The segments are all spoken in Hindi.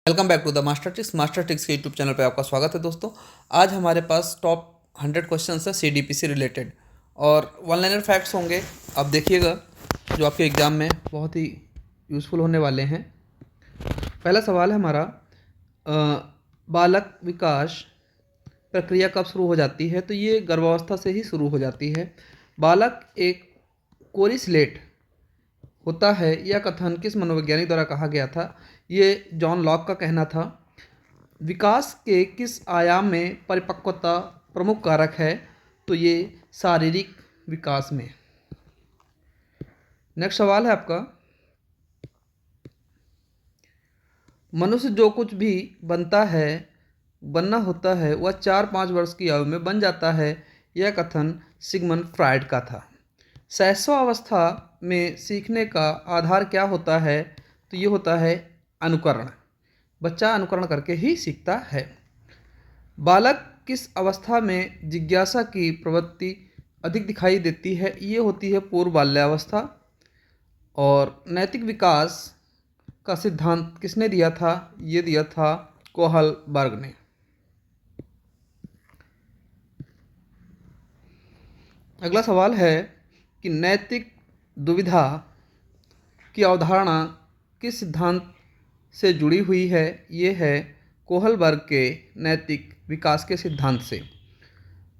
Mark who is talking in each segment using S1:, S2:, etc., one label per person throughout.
S1: Welcome back to the Master Tricks के यूट्यूब चैनल पे आपका स्वागत है दोस्तों। आज हमारे पास टॉप 100 क्वेश्चन है CDP से रिलेटेड और वन लाइनर फैक्ट्स होंगे। आप देखिएगा जो आपके एग्ज़ाम में बहुत ही यूज़फुल होने वाले हैं। पहला सवाल है हमारा, बालक विकास प्रक्रिया कब शुरू हो जाती है? तो ये गर्भावस्था से ही शुरू हो जाती है। बालक एक कोरी स्लेट होता है, यह कथन किस मनोवैज्ञानिक द्वारा कहा गया था? ये जॉन लॉक का कहना था। विकास के किस आयाम में परिपक्वता प्रमुख कारक है? तो ये शारीरिक विकास में। नेक्स्ट सवाल है आपका, मनुष्य जो कुछ भी बनना होता है वह 4-5 वर्ष की आयु में बन जाता है, यह कथन सिगमंड फ्रायड का था। शैशवावस्था में सीखने का आधार क्या होता है? तो ये होता है अनुकरण। बच्चा अनुकरण करके ही सीखता है। बालक किस अवस्था में जिज्ञासा की प्रवृत्ति अधिक दिखाई देती है? ये होती है पूर्व बाल्यावस्था। और नैतिक विकास का सिद्धांत किसने दिया था? ये दिया था कोहलबर्ग ने। अगला सवाल है कि नैतिक दुविधा की अवधारणा किस सिद्धांत से जुड़ी हुई है? ये है कोहलबर्ग के नैतिक विकास के सिद्धांत से।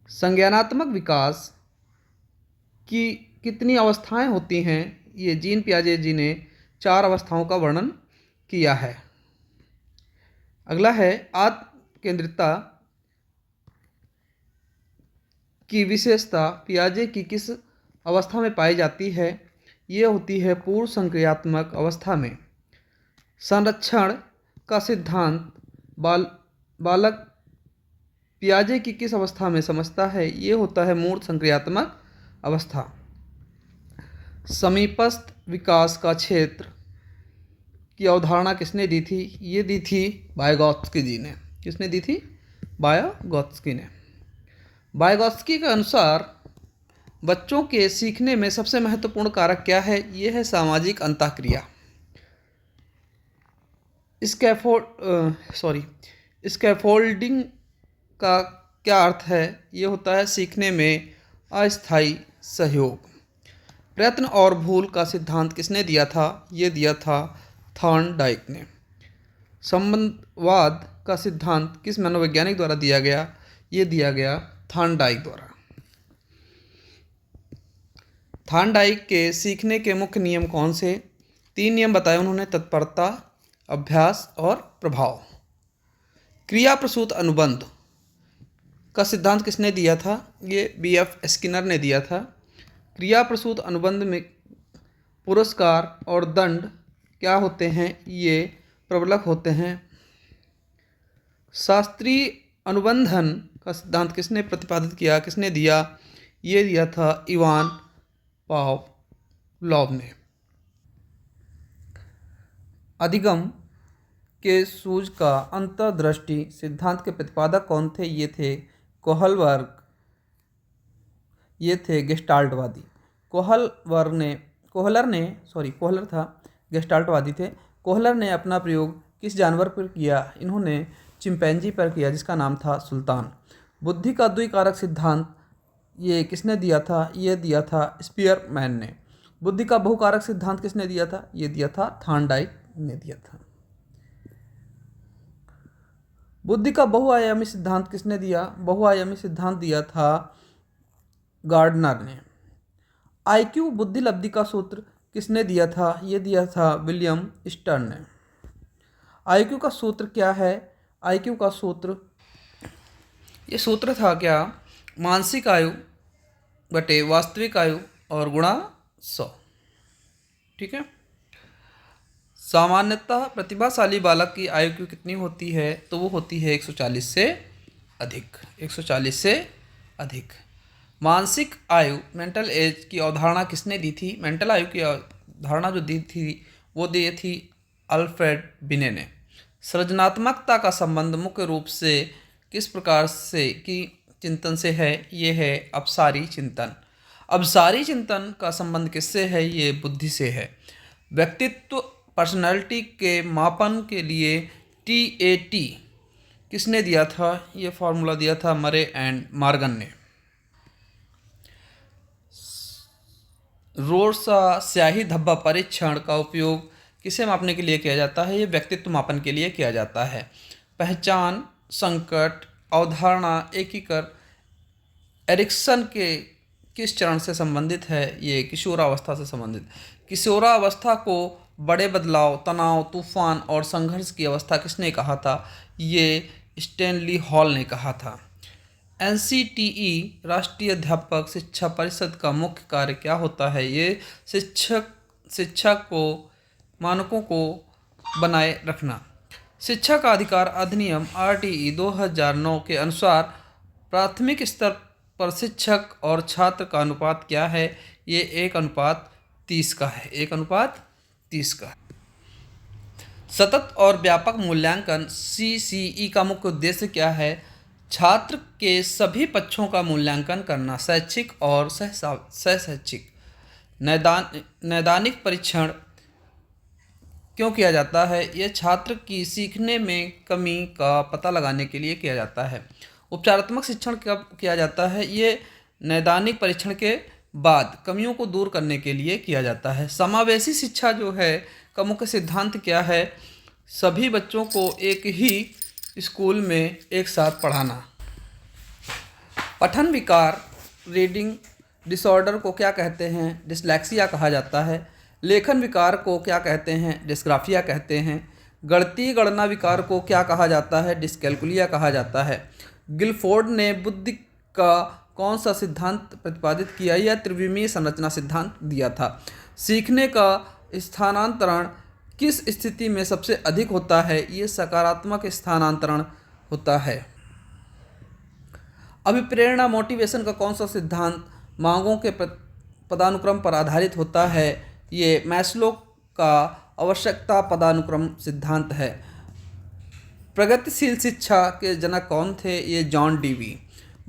S1: संज्ञानात्मक विकास की कितनी अवस्थाएं होती हैं? ये जीन पियाजे जी ने 4 अवस्थाओं का वर्णन किया है। अगला है आत्म केंद्रितता की विशेषता पियाजे की किस अवस्था में पाई जाती है? ये होती है पूर्व संक्रियात्मक अवस्था में। संरक्षण का सिद्धांत बालक पियाजे की किस अवस्था में समझता है? ये होता है मूर्त संक्रियात्मक अवस्था। समीपस्थ विकास का क्षेत्र की अवधारणा किसने दी थी? ये दी थी वाइगॉत्स्की जी ने। किसने दी थी? वाइगॉत्स्की ने। वाइगॉत्स्की के अनुसार बच्चों के सीखने में सबसे महत्वपूर्ण कारक क्या है? ये है सामाजिक अंतःक्रिया। स्कैफोल्डिंग का क्या अर्थ है? ये होता है सीखने में अस्थायी सहयोग। प्रयत्न और भूल का सिद्धांत किसने दिया था? ये दिया था थॉर्नडाइक ने। संबंधवाद का सिद्धांत किस मनोवैज्ञानिक द्वारा दिया गया? ये दिया गया थॉर्नडाइक द्वारा। थॉर्नडाइक के सीखने के मुख्य नियम कौन से? 3 नियम बताए उन्होंने, तत्परता, अभ्यास और प्रभाव। क्रिया प्रसूत अनुबंध का सिद्धांत किसने दिया था? ये BF स्किनर ने दिया था। क्रिया प्रसूत अनुबंध में पुरस्कार और दंड क्या होते हैं? ये प्रबलक होते हैं। शास्त्रीय अनुबंधन का सिद्धांत किसने प्रतिपादित किया, किसने दिया? ये दिया था इवान पावलोव ने। अधिगम के सूझ का अंतर्दृष्टि सिद्धांत के प्रतिपादक कौन थे? ये थे कोहलबर्ग। ये थे गेस्टाल्टवादी। कोहलर था गेस्टाल्टवादी थे। कोहलर ने अपना प्रयोग किस जानवर पर किया? इन्होंने चिंपैंजी पर किया, जिसका नाम था सुल्तान। बुद्धि का द्विकारक सिद्धांत ये किसने दिया था? ये दिया था स्पीयरमैन ने। बुद्धि का बहुकारक सिद्धांत किसने दिया था? ये दिया था थॉर्नडाइक ने दिया था। बुद्धि का बहुआयामी सिद्धांत किसने दिया? बहुआयामी सिद्धांत दिया था गार्डनर ने। IQ बुद्धि लब्धि का सूत्र किसने दिया था? ये दिया था विलियम स्टर्न ने। IQ का सूत्र क्या है? IQ का सूत्र, ये सूत्र था क्या? मानसिक आयु बटे वास्तविक आयु और गुणा 100। ठीक है। सामान्यतः प्रतिभाशाली बालक की IQ कितनी होती है? तो वो होती है 140 से अधिक। 140 से अधिक। मानसिक आयु मेंटल एज की अवधारणा किसने दी थी? मेंटल आयु की अवधारणा जो दी थी वो दी थी अल्फ्रेड बिने ने। सृजनात्मकता का संबंध मुख्य रूप से किस प्रकार से की चिंतन से है? ये है अपसारी चिंतन। अपसारी चिंतन का संबंध किससे है? ये बुद्धि से है। व्यक्तित्व पर्सनैलिटी के मापन के लिए TAT किसने दिया था? ये फॉर्मूला दिया था मरे एंड मॉर्गन ने। रोर्सा स्याही धब्बा परीक्षण का उपयोग किसे मापने के लिए किया जाता है? ये व्यक्तित्व मापन के लिए किया जाता है। पहचान, संकट, अवधारणा, एकीकरण एरिक्सन के किस चरण से संबंधित है? ये किशोरावस्था से संबंधित। किशोरावस्था को बड़े बदलाव, तनाव, तूफान और संघर्ष की अवस्था किसने कहा था? ये स्टैनली हॉल ने कहा था। NCTE राष्ट्रीय अध्यापक शिक्षा परिषद का मुख्य कार्य क्या होता है? ये शिक्षा को मानकों को बनाए रखना। शिक्षा का अधिकार अधिनियम RTE 2009 के अनुसार प्राथमिक स्तर पर शिक्षक और छात्र का अनुपात क्या है? ये 1:30 का है। 1:30 का। सतत और व्यापक मूल्यांकन CCE का मुख्य उद्देश्य क्या है? छात्र के सभी पक्षों का मूल्यांकन करना, शैक्षिक और सहशैक्षिक। नैदानिक परीक्षण क्यों किया जाता है? यह छात्र की सीखने में कमी का पता लगाने के लिए किया जाता है। उपचारात्मक शिक्षण कब किया जाता है? ये नैदानिक परीक्षण के बाद कमियों को दूर करने के लिए किया जाता है। समावेशी शिक्षा जो है का मुख्य सिद्धांत क्या है? सभी बच्चों को एक ही स्कूल में एक साथ पढ़ाना। पठन विकार रीडिंग डिसऑर्डर को क्या कहते हैं? डिसलेक्सिया कहा जाता है। लेखन विकार को क्या कहते हैं? डिस्ग्राफिया कहते हैं। गणितीय गणना विकार को क्या कहा जाता है? डिस्कैल्कुलिया कहा जाता है। गिलफोर्ड ने बुद्धि का कौन सा सिद्धांत प्रतिपादित किया? या त्रिविमीय संरचना सिद्धांत दिया था। सीखने का स्थानांतरण किस स्थिति में सबसे अधिक होता है? ये सकारात्मक स्थानांतरण होता है। अभिप्रेरणा मोटिवेशन का कौन सा सिद्धांत मांगों के पदानुक्रम पर आधारित होता है? ये मैस्लो का आवश्यकता पदानुक्रम सिद्धांत है। प्रगतिशील शिक्षा के जनक कौन थे? ये जॉन डीवी।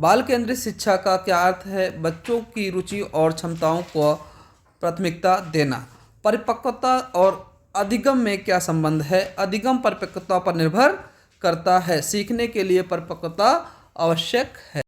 S1: बाल केंद्रित शिक्षा का क्या अर्थ है? बच्चों की रुचि और क्षमताओं को प्राथमिकता देना। परिपक्वता और अधिगम में क्या संबंध है? अधिगम परिपक्वता पर निर्भर करता है। सीखने के लिए परिपक्वता आवश्यक है।